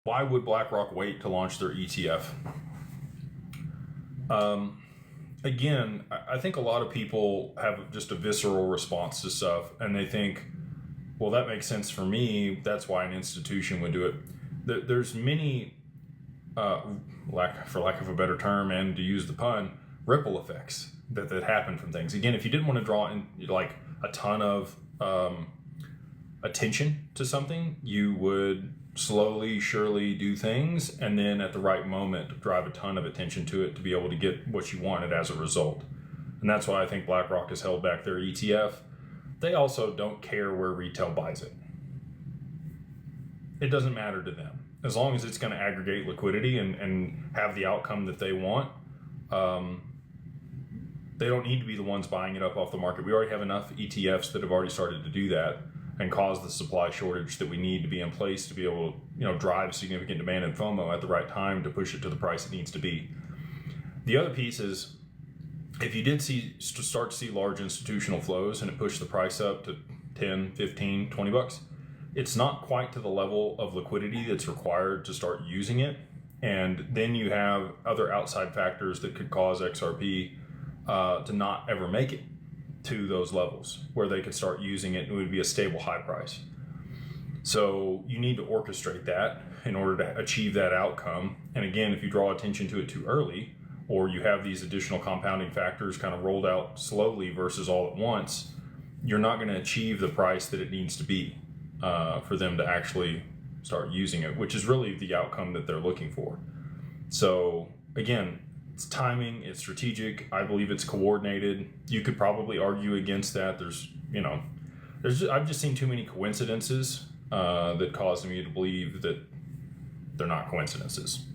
Why would BlackRock wait to launch their ETF? Again, I think a lot of people have just a visceral response to stuff, and they think, well, that makes sense for me. That's why an institution would do it. There's many, for lack of a better term, and to use the pun, ripple effects that happen from things. Again, if you didn't want to draw in like a ton of attention to something, you would slowly, surely do things, and then at the right moment drive a ton of attention to it to be able to get what you wanted as a result. And that's why I think BlackRock has held back their ETF. They also don't care where retail buys it. It doesn't matter to them. As long as it's going to aggregate liquidity and have the outcome that they want, they don't need to be the ones buying it up off the market. We already have enough ETFs that have already started to do that and cause the supply shortage that we need to be in place to be able to, drive significant demand and FOMO at the right time to push it to the price it needs to be. The other piece is, if you did start to see large institutional flows and it pushed the price up to 10, 15, 20 bucks, it's not quite to the level of liquidity that's required to start using it. And then you have other outside factors that could cause XRP to not ever make it to those levels where they could start using it and it would be a stable high price. So you need to orchestrate that in order to achieve that outcome. And again, if you draw attention to it too early, or you have these additional compounding factors kind of rolled out slowly versus all at once, you're not going to achieve the price that it needs to be for them to actually start using it, which is really the outcome that they're looking for. So again, it's timing, it's strategic. I believe it's coordinated. You could probably argue against that. I've just seen too many coincidences that cause me to believe that they're not coincidences.